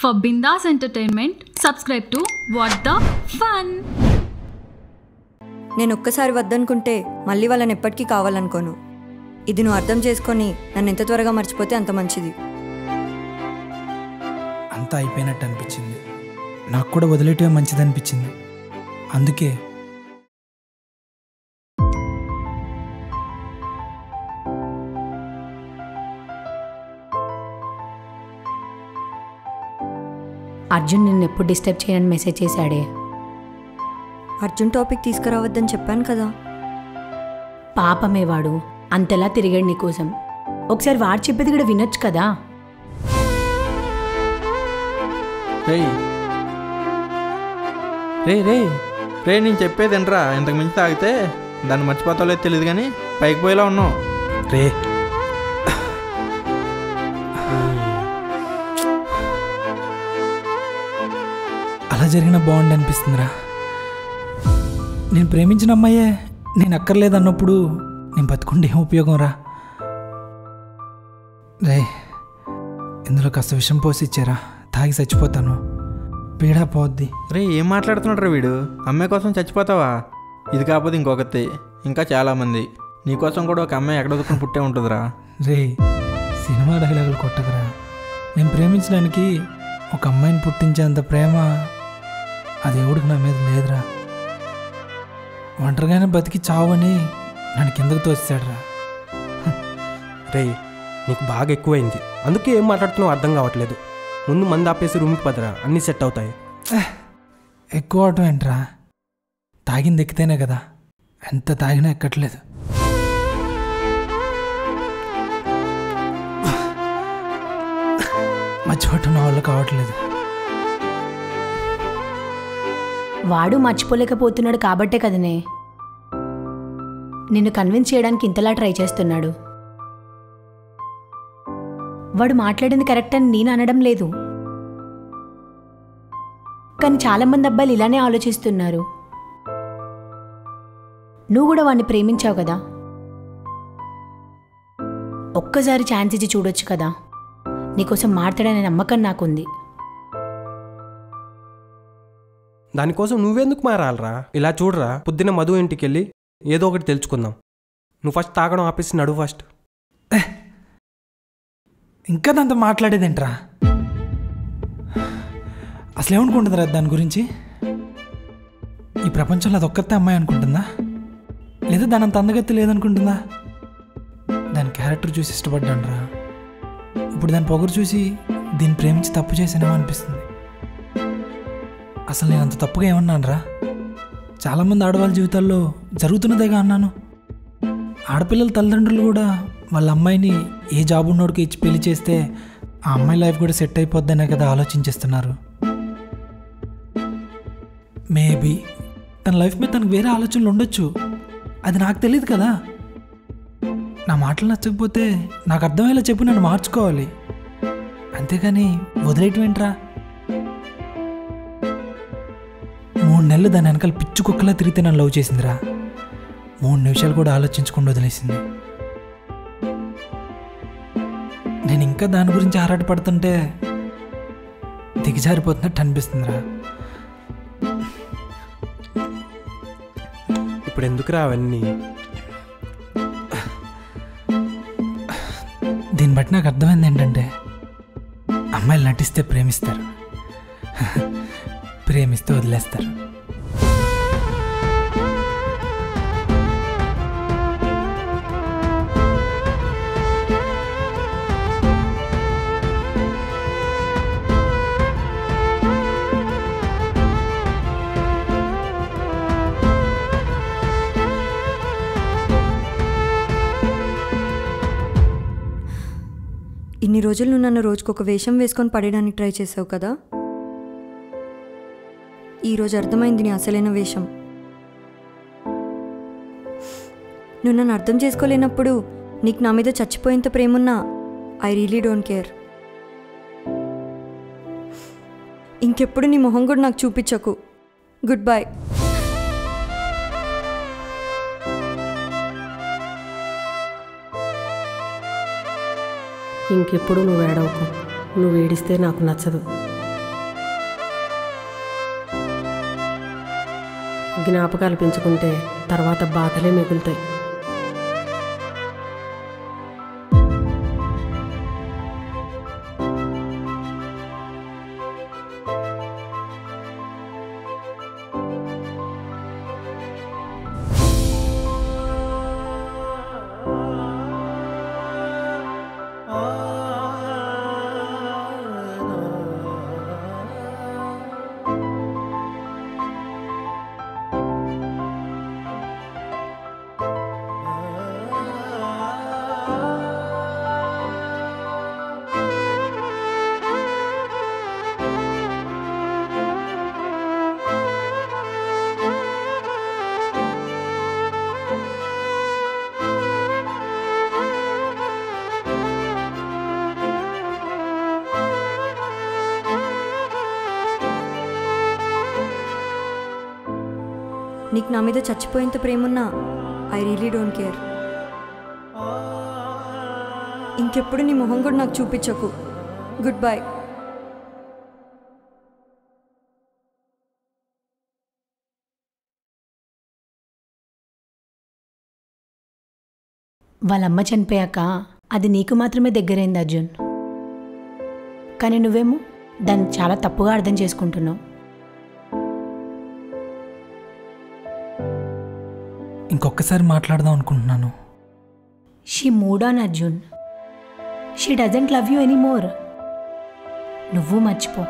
For Bindas Entertainment, subscribe to What the Fun. నేను ఒక్కసారి వద్దనుకుంటే మళ్ళీ వాళ్ళని ఎప్పటికీ కావాలనుకోను. ఇది నువ్వు అర్థం చేసుకొని నన్ను ఎంత త్వరగా మర్చిపోతే అంత మంచిది. అంతా అయిపోయినట్టు అనిపించింది. నాకు కూడా వదిలేయటమే మంచిది అనిపించింది. అందుకే అర్జున్ నిన్ను ఎప్పుడు డిస్టర్బ్ చేయని మెసేజ్ చేశాడే. అర్జున్ టాపిక్ తీసుకురావద్దని చెప్పాను కదా. పాపమే వాడు అంతలా తిరిగాడు నీకోసం. ఒకసారి వాడు చెప్పేది కూడా వినొచ్చు కదా. రే రే రే నేను చెప్పేది ఏంట్రా? ఇంతకు మించి తాగితే దాన్ని మర్చిపోతాలేదు తెలియదు కానీ పైకి పోయేలా ఉన్నావు. రే అలా జరిగినా బాగుండి అనిపిస్తుందిరా. నేను ప్రేమించిన అమ్మాయే నేను అక్కర్లేదు అన్నప్పుడు నేను బతుకుంటే ఏం ఉపయోగం రా. రే ఇందులో కాస్త విషం పోసి ఇచ్చారా, తాగి చచ్చిపోతాను, పీడా పోద్ది. రే ఏం మాట్లాడుతున్నాడు వీడు? అమ్మాయి కోసం చచ్చిపోతావా? ఇది కాకపోతే ఇంకొకటి, ఇంకా చాలామంది. నీకోసం కూడా ఒక అమ్మాయి ఎక్కడ దొక్కుని పుట్టే ఉంటుందిరా. రే సినిమా డైలాగులు కొట్టకరా. నేను ప్రేమించడానికి ఒక అమ్మాయిని పుట్టించేంత ప్రేమ ఆ దేవుడికి నా మీద లేదురా. ఒంటరిగానే బతికి చావని నన్ను కిందకు తోస్తాడురా. రే నీకు బాగా ఎక్కువైంది, అందుకే ఏం మాట్లాడుతున్నావు అర్థం కావట్లేదు. ముందు మంది ఆపేసి రూమ్కి పదరా, అన్నీ సెట్ అవుతాయి. ఎక్కువ అవటం ఏంట్రా? తాగింది ఎక్కితేనే కదా. ఎంత తాగినా ఎక్కట్లేదు. మర్చిపోవటం నా వల్ల కావట్లేదు. వాడు మర్చిపోలేకపోతున్నాడు కాబట్టే కదనే నిన్ను కన్విన్స్ చేయడానికి ఇంతలా ట్రై చేస్తున్నాడు. వాడు మాట్లాడింది కరెక్ట్ అని నేను అనడం లేదు, కానీ చాలామంది అబ్బాయిలు ఇలానే ఆలోచిస్తున్నారు. నువ్వు కూడా వాడిని ప్రేమించావు కదా, ఒక్కసారి ఛాన్స్ ఇచ్చి చూడొచ్చు కదా. నీకోసం మాట్లాడనే నమ్మకం నాకుంది. దానికోసం నువ్వెందుకు మారాలరా? ఇలా చూడరా, పొద్దున్న మధు ఇంటికి వెళ్ళి ఏదో ఒకటి తెలుసుకుందాం. నువ్వు ఫస్ట్ తాగడం ఆపేసి నడువు ఫస్ట్. ఇంకా దాంతో మాట్లాడేదేంట్రా? అసలు ఏమనుకుంటుందిరా దాని గురించి? ఈ ప్రపంచంలో అది ఒక్కతే అమ్మాయి అనుకుంటుందా, లేదా దాని అంత అందగత్తి లేదనుకుంటుందా? దాని క్యారెక్టర్ చూసి ఇష్టపడ్డాను రా. ఇప్పుడు దాని పొగరు చూసి దీన్ని ప్రేమించి తప్పు చేసానేమో అనిపిస్తుంది. అసలు నేను అంత తప్పుగా ఏమన్నాను రా? చాలామంది ఆడవాళ్ళ జీవితాల్లో జరుగుతున్నదేగా అన్నాను. ఆడపిల్లల తల్లిదండ్రులు కూడా వాళ్ళ అమ్మాయిని ఏ జాబ్ ఉన్నోడికి ఇచ్చి పెళ్లి చేస్తే ఆ అమ్మాయి లైఫ్ కూడా సెట్ అయిపోద్దనే కదా ఆలోచించేస్తున్నారు. మేబీ తన లైఫ్ మీద తనకు వేరే ఆలోచనలు ఉండొచ్చు, అది నాకు తెలియదు కదా. నా మాటలు నచ్చకపోతే నాకు అర్థమయ్యేలా చెప్పి నన్ను మార్చుకోవాలి, అంతేగాని వదిలేయటం ఏంట్రా? 3 నెలలు దాని వెనకాల పిచ్చు కుక్కలా తిరిగితే నన్ను లవ్ చేసిందిరా. 3 నిమిషాలు కూడా ఆలోచించకుండా వదిలేసింది. నేను ఇంకా దాని గురించి ఆరాటపడుతుంటే దిగజారిపోతున్నట్టు అనిపిస్తుందిరా. ఇప్పుడు ఎందుకురా అవన్నీ? దీన్ని బట్టి నాకు అర్థమైంది ఏంటంటే, అమ్మాయిలు నటిస్తే ప్రేమిస్తారు, ప్రేమిస్తే వదిలేస్తారు. ఇన్ని రోజులు నువ్వు నన్ను రోజుకొక వేషం వేసుకొని పడేయడానికి ట్రై చేసావు కదా. ఈరోజు అర్థమైంది నీ అసలైన వేషం. నువ్వు నన్ను అర్థం చేసుకోలేనప్పుడు నీకు నా మీద చచ్చిపోయేంత ప్రేమున్నా ఐ రియలీ డోంట్ కేర్. ఇంకెప్పుడు నీ మొహం కూడా నాకు చూపించకు. Good bye. ఇంకెప్పుడు నువ్వు ఏడవకు. నువ్వు ఏడిస్తే నాకు నచ్చదు. జ్ఞాపకాలు పెంచుకుంటే తర్వాత బాధలే మిగులుతాయి. నీకు నా మీద చచ్చిపోయేంత ప్రేమున్నా ఐ రియలీ డోంట్ కేర్. ఇంకెప్పుడు నీ మొహం కూడా నాకు చూపించకు. Good bye. వాళ్ళమ్మ చనిపోయాక అది నీకు మాత్రమే దగ్గరైంది అర్జున్. కానీ నువ్వేమో దాన్ని చాలా తప్పుగా అర్థం చేసుకుంటున్నావు. ఇంకొకసారి మాట్లాడదాం అనుకుంటున్నాను. She mood on Arjun. She doesn't love you any more. నువ్వు మర్చిపో.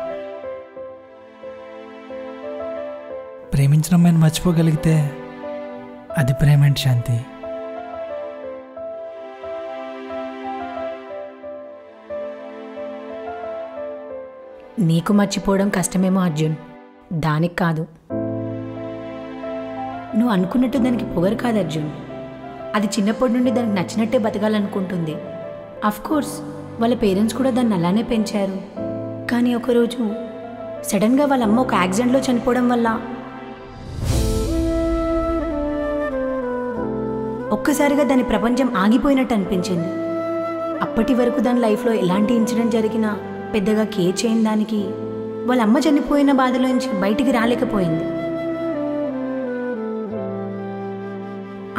ప్రేమించిన అమ్మాయిని మర్చిపోగలిగితే అది ప్రేమేంటి శాంతి? నీకు మర్చిపోవడం కష్టమేమో అర్జున్, దానికి కాదు. నువ్వు అనుకున్నట్టు దానికి పొగరు కాదు అర్జున్. అది చిన్నప్పటి నుండి దానికి నచ్చినట్టే బతకాలనుకుంటుంది. కోర్స్ వాళ్ళ పేరెంట్స్ కూడా దాన్ని అలానే పెంచారు. కానీ ఒకరోజు సడన్గా వాళ్ళ అమ్మ ఒక యాక్సిడెంట్లో చనిపోవడం వల్ల ఒక్కసారిగా దాని ప్రపంచం ఆగిపోయినట్టు అనిపించింది. అప్పటి వరకు దాని లైఫ్లో ఎలాంటి ఇన్సిడెంట్ జరిగినా పెద్దగా కేర్ చేయని దానికి వాళ్ళ అమ్మ చనిపోయిన బాధలోంచి బయటికి రాలేకపోయింది.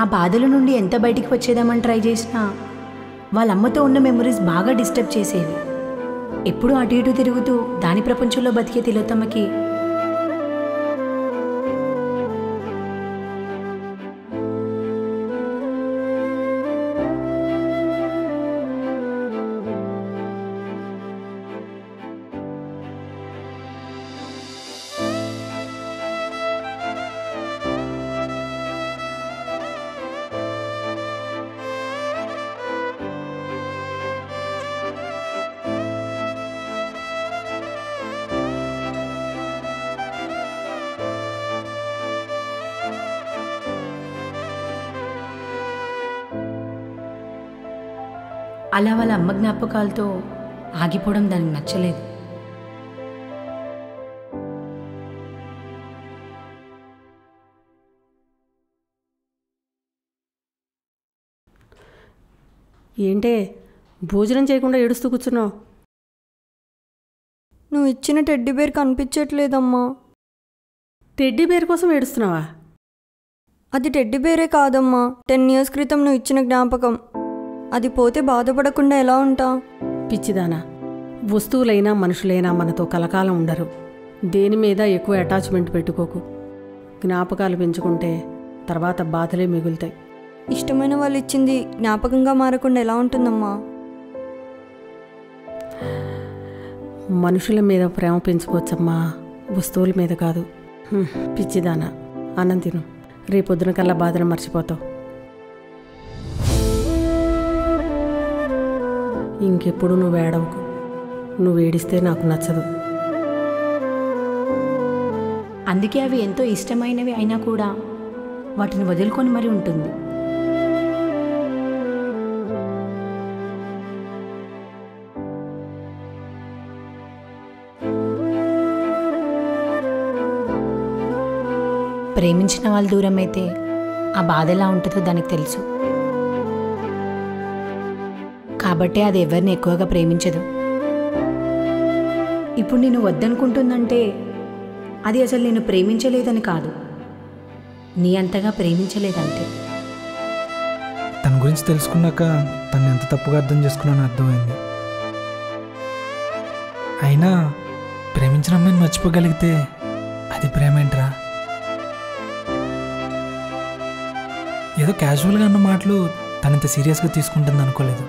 ఆ బాధల నుండి ఎంత బయటికి వచ్చేదామని ట్రై చేసినా వాళ్ళ అమ్మతో ఉన్న మెమరీస్ బాగా డిస్టర్బ్ చేసేవి. ఎప్పుడూ అటు ఇటు తిరుగుతూ దాని ప్రపంచంలో బతికే తిలోత్తమకి అలా వాళ్ళ అమ్మ జ్ఞాపకాలతో ఆగిపోవడం దానికి నచ్చలేదు. ఏంటే భోజనం చేయకుండా ఏడుస్తూ కూర్చున్నావు? నువ్వు ఇచ్చిన టెడ్డీ బేర్ కనిపించట్లేదమ్మా. టెడ్డీ బేర్ కోసం ఏడుస్తున్నావా? అది టెడ్డీ బేరే కాదమ్మా, 10 years క్రితం నువ్వు ఇచ్చిన జ్ఞాపకం. అది పోతే బాధపడకుండా ఎలా ఉంటా? పిచ్చిదానా, వస్తువులైనా మనుషులైనా మనతో కలకాలం ఉండరు. దేని మీద ఎక్కువ అటాచ్మెంట్ పెట్టుకోకు. జ్ఞాపకాలు పెంచుకుంటే తర్వాత బాధలే మిగులుతాయి. ఇష్టమైన వాళ్ళు ఇచ్చింది జ్ఞాపకంగా మారకుండా ఎలా ఉంటుందమ్మా? మనుషుల మీద ప్రేమ పెంచుకోవచ్చమ్మా, వస్తువుల మీద కాదు. పిచ్చిదానా, అన్నం తిను. రేపొద్దున కల్లా బాధను మర్చిపోతావు. ఇంకెప్పుడు నువ్వు ఏడవకు. నువ్వు ఏడిస్తే నాకు నచ్చదు. అందుకే అవి ఎంతో ఇష్టమైనవి అయినా కూడా వాటిని వదులుకొని మరీ ఉంటుంది. ప్రేమించిన వాళ్ళు దూరం అయితే ఆ బాధ ఎలా ఉంటుందో దానికి తెలుసు. కాబట్టే అది ఎవరిని ఎక్కువగా ప్రేమించదు. ఇప్పుడు నేను వద్దనుకుంటుందంటే అది అసలు నేను ప్రేమించలేదని కాదు, నీ అంతగా ప్రేమించలేదంతే. తన గురించి తెలుసుకున్నాక తను ఎంత తప్పుగా అర్థం చేసుకున్నానో అర్థమైంది. అయినా ప్రేమించిన అమ్మాయిని మర్చిపోగలిగితే అది ప్రేమేంట్రా? ఏదో క్యాజువల్గా అన్న మాటలు తనంత సీరియస్గా తీసుకుంటుంది అనుకోలేదు.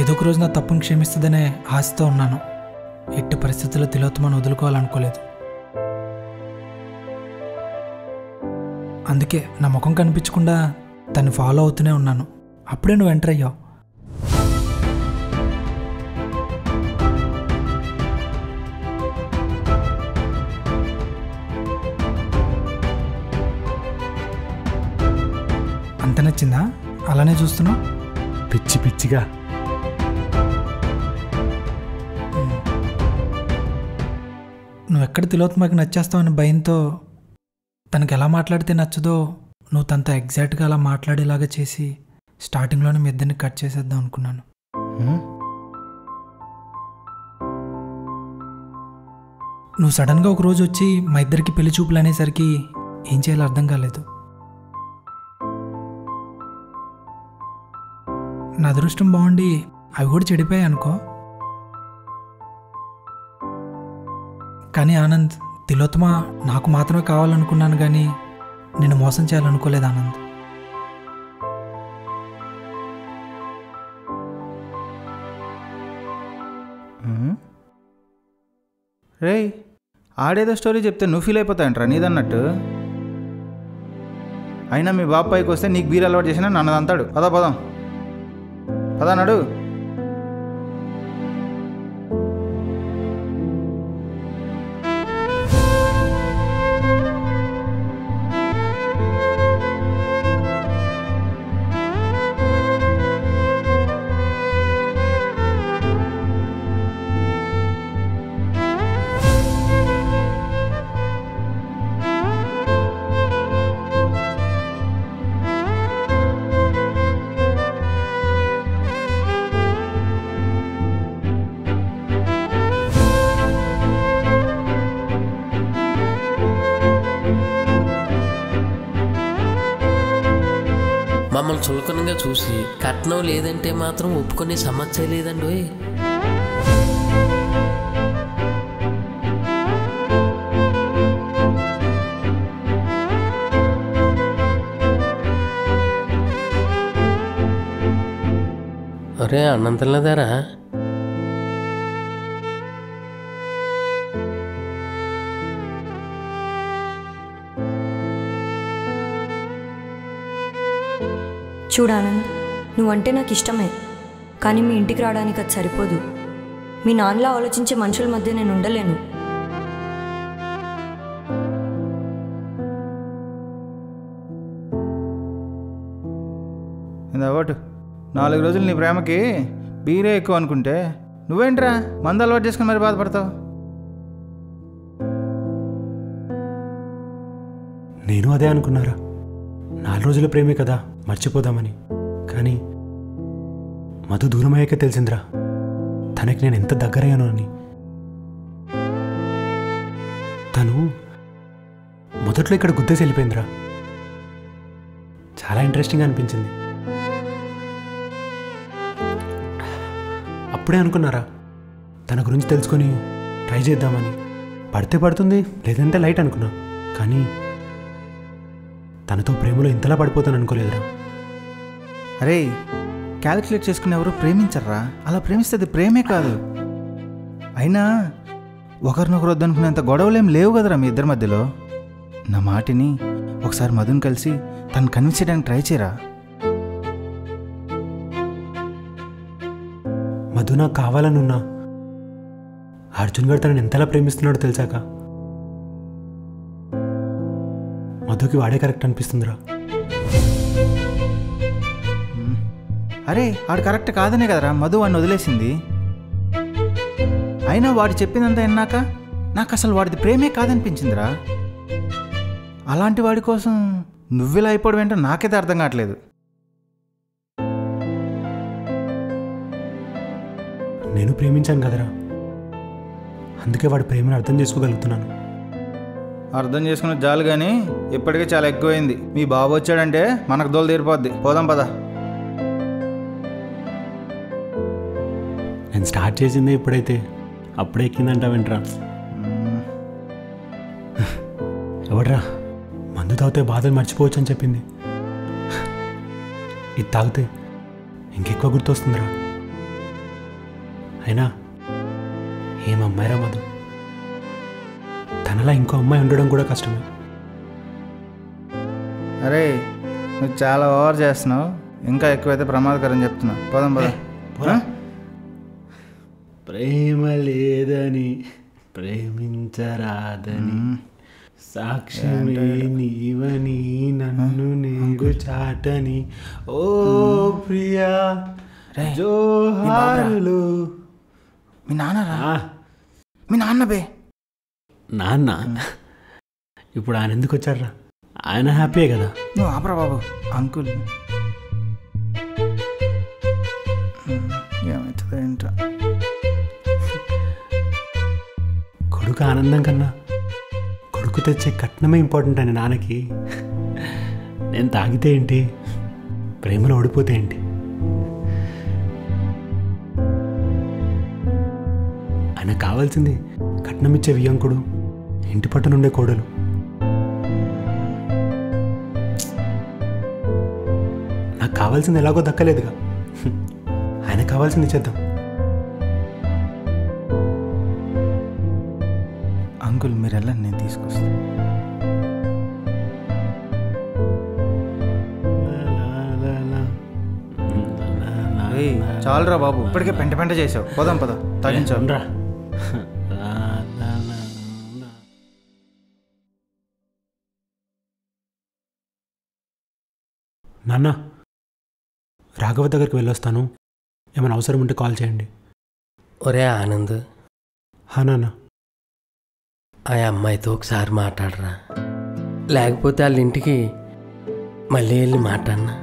ఏదో ఒక రోజు నా తప్పును క్షమిస్తుందనే ఆశతో ఉన్నాను. ఎట్టి పరిస్థితుల్లో తిలోత్తమని వదులుకోవాలనుకోలేదు. అందుకే నా ముఖం కనిపించకుండా తను ఫాలో అవుతూనే ఉన్నాను. అప్పుడే నువ్వు ఎంటర్ అయ్యావు. అంత నచ్చిందా? అలానే చూస్తున్నావు? పిచ్చి పిచ్చిగా. నువ్వు ఎక్కడ తిలోత్తమకి నచ్చేస్తావు అని భయంతో తనకి ఎలా మాట్లాడితే నచ్చదో నువ్వు తనతో ఎగ్జాక్ట్గా అలా మాట్లాడేలాగా చేసి స్టార్టింగ్లోనే మీ ఇద్దరిని కట్ చేసేద్దాం అనుకున్నాను. నువ్వు సడన్గా ఒకరోజు వచ్చి మా ఇద్దరికి పెళ్లి చూపులు అనేసరికి ఏం చేయాలో అర్థం కాలేదు. నా అదృష్టం బాగుండి అవి కూడా చెడిపోయాయి అనుకో. కానీ ఆనంద్, తిలోత్తమ నాకు మాత్రమే కావాలనుకున్నాను కానీ నిన్ను మోసం చేయాలనుకోలేదు ఆనంద్. రేయ్, ఆడేదో స్టోరీ చెప్తే నువ్వు ఫీల్ అయిపోతాయంట్రా నీదన్నట్టు. అయినా మీ బాబాయికి వస్తే నీకు బీర్ అలవాటు చేసినా నన్ను అంతాడు. పదం నడు. మమ్మల్ని చులకనగా చూసి కట్నం లేదంటే మాత్రం ఒప్పుకునే సమస్య లేదండి. అరే అన్నంతలేదారా? చూడానంద్, నువ్వంటే నాకు ఇష్టమే, కానీ మీ ఇంటికి రావడానికి అది సరిపోదు. మీ నాన్నలా ఆలోచించే మనుషుల మధ్య నేను ఉండలేను. ఒకటి 4 రోజులు నీ ప్రేమకి బీరే ఎక్కువ అనుకుంటే నువ్వేంట్రా మందు అలవాటు చేసుకుని మరి బాధపడతావు? నేను అదే అనుకున్నారా, 4 రోజుల ప్రేమే కదా మర్చిపోదామని. కానీ మధు దూరమయ్యాకే తెలిసిందిరా తనకి నేను ఎంత దగ్గరయ్యాను అని. తను మొదట్లో ఇక్కడ గుద్దేసి వెళ్ళిపోయిందిరా. చాలా ఇంట్రెస్టింగ్ అనిపించింది. అప్పుడే అనుకున్నారా తన గురించి తెలుసుకొని ట్రై చేద్దామని. పడితే పడుతుంది, లేదంటే లైట్ అనుకున్నా. కానీ తనతో ప్రేమలో ఇంతలా పడిపోతాను అనుకోలేదురా. అరే, క్యాలిక్యులేట్ చేసుకుని ఎవరు ప్రేమించర్రా. అలా ప్రేమిస్తే అది ప్రేమే కాదు. అయినా ఒకరినొకరు వద్దనుకునేంత గొడవలేం లేవు కదరా మీ ఇద్దరి మధ్యలో. నా మాటిని ఒకసారి మధుని కలిసి తను కన్విన్స్ చేయడానికి ట్రై చేయరా. మధు నాకు కావాలనున్నా అర్జున్ గారు తనని ఎంతలా ప్రేమిస్తున్నాడో తెలిసాక మధుకి వాడే కరెక్ట్ అనిపిస్తుందిరా. అరే, వాడు కరెక్ట్ కాదనే కదరా మధు వాడిని వదిలేసింది. అయినా వాడు చెప్పిందంతా విన్నాక నాకు అసలు వాడిది ప్రేమే కాదనిపించిందిరా. అలాంటి వాడి కోసం నువ్విలా అయిపోవడం ఏంటో నాకైతే అర్థం కావట్లేదు. నేను ప్రేమించాను కదరా, అందుకే వాడి ప్రేమను అర్థం చేసుకోగలుగుతున్నాను. అర్థం చేసుకున్న జాలు కానీ ఇప్పటికే చాలా ఎక్కువైంది. మీ బాబు వచ్చాడంటే మనకు దోలు తీరిపోద్ది. పోదాం పద. నేను స్టార్ట్ చేసిందే ఇప్పుడైతే అప్పుడే ఎక్కిందంటావేంట్రా? ఎవడ్రా మందు తాగితే బాధలు మర్చిపోవచ్చు అని చెప్పింది? ఇది తాగితే ఇంకెక్కువ గుర్తొస్తుందిరా. అయినా ఏమమ్మాయిరా మధు, తనలా ఇంకో అమ్మాయి ఉండడం కూడా కష్టమే. అరే నువ్వు చాలా ఓవర్ చేస్తున్నావు. ఇంకా ఎక్కువైతే ప్రమాదకరం చెప్తున్నా. పోదాం పద. ప్రేమ లేదని ప్రేమించరాదని సాక్ష్యమే నీవని నన్ను నీకు చాటని ఓ ప్రియా జోహారులు. మీ నాన్నరా? మీ నాన్న బే. నాన్న ఇప్పుడు ఆయన ఎందుకు వచ్చారా? ఆయన హ్యాపీయే కదా. నువ్వు ఆపరా బాబు. అంకుల్ ఏమవుతుందో ఏంట్రా. కొడుకు ఆనందం కన్నా కొడుకు తెచ్చే కట్నమే ఇంపార్టెంట్ అని నాన్నకి. నేను తాగితే ఏంటి, ప్రేమలో ఓడిపోతే ఏంటి? ఆయన కావాల్సింది కట్నం ఇచ్చే వియంకుడు, ఇంటి పట్టునుండే కోడలు. నాకు కావాల్సింది ఎలాగో దక్కలేదుగా, ఆయన కావాల్సింది చేద్దాం. అంకుల్ మీరు వెళ్ళండి, నేను తీసుకొస్తాను. చాలరా బాబు, ఇప్పటికే పెంట పెంట చేసావు. పోదాం పద, తాగించరా. నాన్న రాఘవ దగ్గరికి వెళ్ళొస్తాను, ఏమైనా అవసరం ఉంటే కాల్ చేయండి. ఒరే ఆనంద్, హా నాన్న. ఆ అమ్మాయితో ఒకసారి మాట్లాడరా, లేకపోతే వాళ్ళ ఇంటికి మళ్ళీ వెళ్ళి మాట్లాడినా.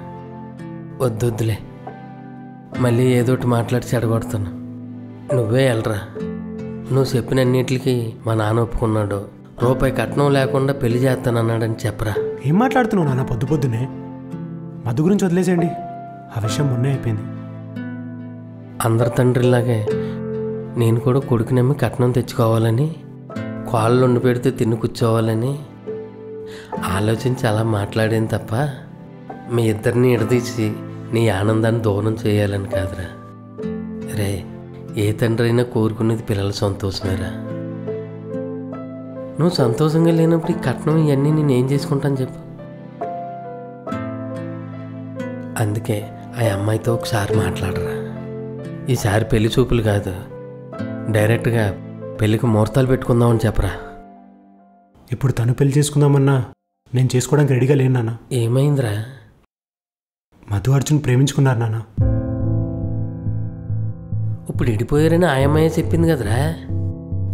వద్దొద్దులే, మళ్ళీ ఏదోటి మాట్లాడి చెడగొడుతున్నా. నువ్వే వెళ్ళరా. నువ్వు చెప్పినన్నిటికి మా నాన్న ఒప్పుకున్నాడు. రూపాయి కట్నం లేకుండా పెళ్లి చేస్తానన్నాడని చెప్పరా. ఏం మాట్లాడుతున్నావు నాన్న పొద్దు పొద్దునే? మధు గురించి వదిలేసేయండి, ఆ విషయం మొన్నే అయిపోయింది. అందరి తండ్రిలాగే నేను కూడా కొడుకు నమ్మి కట్నం తెచ్చుకోవాలని, కాళ్ళు వండి పెడితే తిని కూర్చోవాలని ఆలోచించి అలా మాట్లాడేది తప్ప మీ ఇద్దరిని ఎడదీసి నీ ఆనందాన్ని దూరం చేయాలని కాదురా. రే, ఏ తండ్రి అయినా కోరుకునేది పిల్లల సంతోషమేరా. నువ్వు సంతోషంగా లేనప్పుడు ఈ కట్నం ఇవన్నీ నేనేం చేసుకుంటాను చెప్పు. అందుకే ఆ అమ్మాయితో ఒకసారి మాట్లాడరా. ఈసారి పెళ్లి చూపులు కాదు, డైరెక్ట్గా పెళ్ళికి ముహూర్తాలు పెట్టుకుందామని చెప్పరా. ఇప్పుడు తను పెళ్లి చేసుకుందామన్నా నేను చేసుకోవడానికి రెడీగా లేను నాన్న. ఏమైందిరా? మధు అర్జున్ ప్రేమించుకున్నారు నాన్న. ఇప్పుడు ఇడిపోయారని ఆయమ్మాయే చెప్పింది కదరా.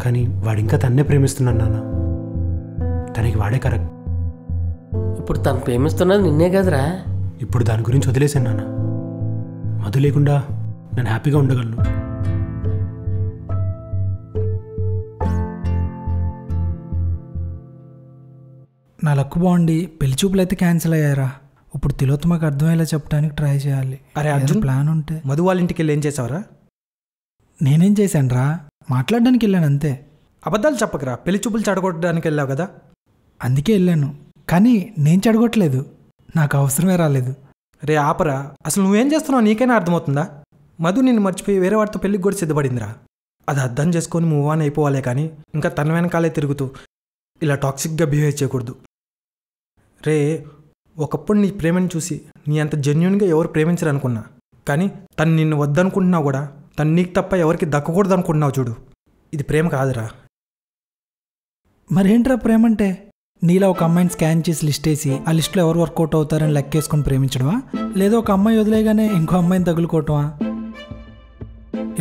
కానీ వాడింకా తన్నే ప్రేమిస్తున్నాడు నాన్న. తనకి వాడే కరెక్ట్. ఇప్పుడు తను ప్రేమిస్తున్నది నిన్నే కదరా. ఇప్పుడు దాని గురించి వదిలేశాను నాన్న. మధు లేకుండా నేను హ్యాపీగా ఉండగలను. నా లక్కు బాగుండి పెళ్లి చూపులు అయితే క్యాన్సిల్ అయ్యారా. ఇప్పుడు తిలోత్తమకు అర్థమయ్యేలా చెప్పడానికి ట్రై చేయాలి. అరే అర్జున్, ప్లాన్ ఉంటే. మధు వాళ్ళ ఇంటికి వెళ్ళి ఏం చేసావురా? నేనేం చేశాను రా, మాట్లాడడానికి వెళ్ళాను అంతే. అబద్ధాలు చెప్పకరా. పెళ్లి చూపులు చెడగొట్టడానికి వెళ్ళావు కదా. అందుకే వెళ్ళాను, కానీ నేను చెడగొట్టలేదు. నాకు అవసరమే రాలేదు. రే ఆపరా, అసలు నువ్వేం చేస్తున్నావు నీకైనా అర్థమవుతుందా? మధు నిన్ను మర్చిపోయి వేరే వాడితో పెళ్ళికి కూడా సిద్ధపడిందిరా. అది అర్థం చేసుకొని మూవ్ ఆన్ అయిపోవాలే కానీ ఇంకా తన వెనకాలే తిరుగుతూ ఇలా టాక్సిక్గా బిహేవ్ చేయకూడదు. రే, ఒకప్పుడు నీ ప్రేమను చూసి నీ అంత జెన్యున్గా ఎవరు ప్రేమించరు అనుకున్నా, కానీ తను నిన్ను వద్దనుకుంటున్నావు కూడా. తను నీకు తప్ప ఎవరికి దక్కకూడదు అనుకుంటున్నావు చూడు. ఇది ప్రేమ కాదురా. మరేంట్రా ప్రేమ అంటే? నీలా ఒక అమ్మాయిని స్కాన్ చేసి లిస్ట్ వేసి ఆ లిస్టులో ఎవరు వర్కౌట్ అవుతారని లెక్కేసుకొని ప్రేమించడమా? లేదా ఒక అమ్మాయి వదిలేగానే ఇంకో అమ్మాయిని తగులుకోవటమా?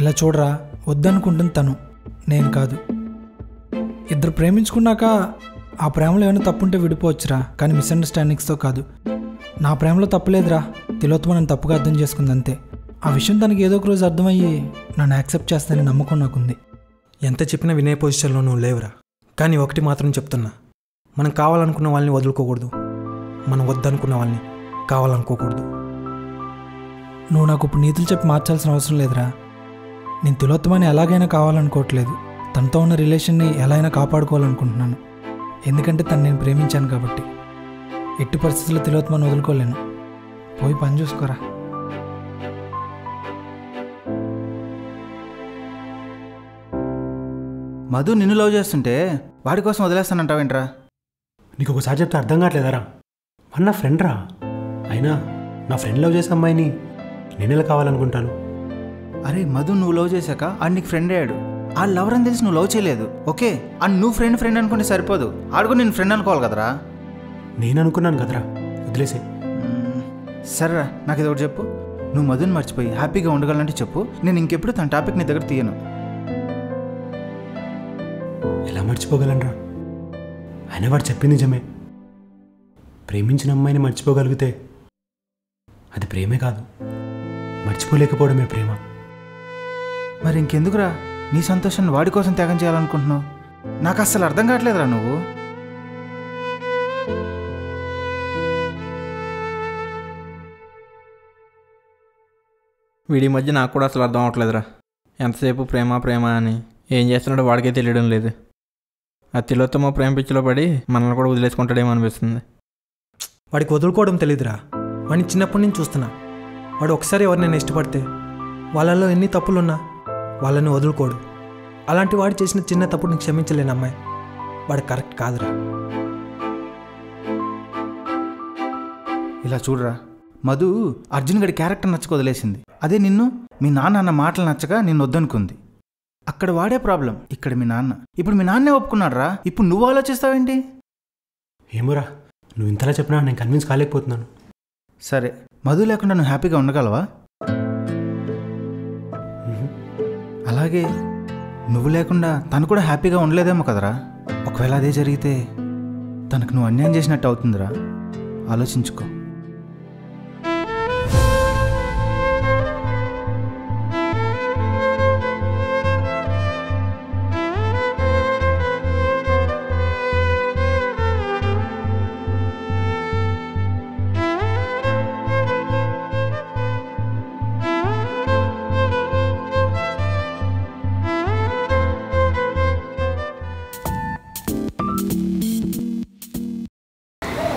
ఇలా చూడరా, వద్దనుకుంటుంది తను, నేను కాదు. ఇద్దరు ప్రేమించుకున్నాక ఆ ప్రేమలో ఏమైనా తప్పుంటే విడిపోవచ్చురా, కానీ మిస్అండర్స్టాండింగ్స్తో కాదు. నా ప్రేమలో తప్పులేదురా, తిలోత్తమ నన్ను తప్పుగా అర్థం చేసుకుంది అంతే. ఆ విషయం తనకి ఏదో ఒక రోజు అర్థమయ్యి నన్ను యాక్సెప్ట్ చేస్తానని నమ్మకం నాకుంది. ఎంత చెప్పినా వినే పొజిషన్లో నువ్వు లేవురా. కానీ ఒకటి మాత్రం చెప్తున్నా, మనం కావాలనుకున్న వాళ్ళని వదులుకోకూడదు, మనం వద్దనుకున్న వాళ్ళని కావాలనుకోకూడదు. నువ్వు నాకు ఇప్పుడు నీతులు చెప్పి మార్చాల్సిన అవసరం లేదురా. నేను తిలోత్తమని ఎలాగైనా కావాలనుకోవట్లేదు. తనతో ఉన్న రిలేషన్ని ఎలా అయినా కాపాడుకోవాలనుకుంటున్నాను. ఎందుకంటే తను నేను ప్రేమించాను కాబట్టి. ఎట్టి పరిస్థితుల్లో తిలోత్తమని వదులుకోలేను. పోయి పని చూసుకోరా. మధు నిన్ను లవ్ చేస్తుంటే వాడి కోసం వదిలేస్తానంటావేంట్రా? నీకు ఒకసారి చెప్తే అర్థం కావట్లేదారా? మన నా ఫ్రెండ్ రా. అయినా నా ఫ్రెండ్ లవ్ చేసే అమ్మాయిని నేనెలా కావాలనుకుంటాను? అరే మధు, నువ్వు లవ్ చేశాక ఆడు నీకు ఫ్రెండ్ అయ్యాడు. ఆ లవర్ అని తెలిసి నువ్వు లవ్ చేయలేదు, ఓకే? అండ్ నువ్వు ఫ్రెండ్ అనుకుంటే సరిపోదు, ఆడుకు నేను ఫ్రెండ్ అనుకోవాలి కదరా. నేను అనుకున్నాను కదరా, వదిలేసే. సరేరా, నాకు ఇది ఒకటి చెప్పు. నువ్వు మధుని మర్చిపోయి హ్యాపీగా ఉండగలంటే చెప్పు. నేను ఇంకెప్పుడు తన టాపిక్ నీ దగ్గర తీయను. ఎలా మర్చిపోగలనరా? అయినా వాడు చెప్పింది నిజమే. ప్రేమించిన అమ్మాయిని మర్చిపోగలిగితే అది ప్రేమే కాదు, మర్చిపోలేకపోవడమే ప్రేమ. మరి ఇంకెందుకురా నీ సంతోషాన్ని వాడి కోసం త్యాగం చేయాలనుకుంటున్నావు? నాకు అస్సలు అర్థం కావట్లేదురా నువ్వు. వీడి మధ్య నాకు కూడా అసలు అర్థం అవట్లేదురా. ఎంతసేపు ప్రేమ ప్రేమ అని ఏం చేస్తున్నాడో వాడికే తెలియడం లేదు. ఆ తిలోత్తమ ప్రేమ పిచ్చిలో పడి మనల్ని కూడా వదిలేసుకుంటాడేమో అనిపిస్తుంది. వాడికి వదులుకోవడం తెలియదురా. వాడిని చిన్నప్పటి నుంచి చూస్తున్నా. వాడు ఒకసారి ఎవరినైనా ఇష్టపడితే వాళ్ళలో ఎన్ని తప్పులున్నా వాళ్ళని వదులుకోడు. అలాంటి వాడు చేసిన చిన్న తప్పుని క్షమించలేని అమ్మాయి వాడు కరెక్ట్ కాదురా. ఇలా చూడరా, మధు అర్జున్ గడి క్యారెక్టర్ నచ్చక వదిలేసింది. అదే నిన్ను మీ నాన్న అన్న మాటలు నచ్చక నిన్ను వద్దనుకుంది. అక్కడ వాడే ప్రాబ్లం, ఇక్కడ మీ నాన్న. ఇప్పుడు మీ నాన్నే ఒప్పుకున్నాడు రా. ఇప్పుడు నువ్వు ఆలోచిస్తావేంటి? ఏమోరా, నువ్వు ఇంతలా చెప్పినా నేను కన్విన్స్ కాలేకపోతున్నాను. సరే, మధు లేకుండా నువ్వు హ్యాపీగా ఉండగలవా? అలాగే నువ్వు లేకుండా తను కూడా హ్యాపీగా ఉండలేదేమో కదరా. ఒకవేళ అదే జరిగితే తనకు నువ్వు అన్యాయం చేసినట్టు అవుతుందిరా. ఆలోచించుకో.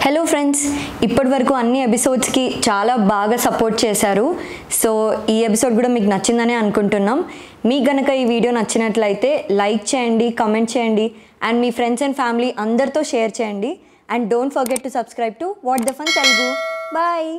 హలో ఫ్రెండ్స్, ఇప్పటి వరకు అన్ని ఎపిసోడ్స్కి చాలా బాగా సపోర్ట్ చేశారు. సో ఈ ఎపిసోడ్ కూడా మీకు నచ్చిందనే అనుకుంటున్నాం. మీకు గనక ఈ వీడియో నచ్చినట్లయితే లైక్ చేయండి, కమెంట్ చేయండి అండ్ మీ ఫ్రెండ్స్ అండ్ ఫ్యామిలీ అందరితో షేర్ చేయండి. And don't forget to subscribe to what the fun Telugu. Bye.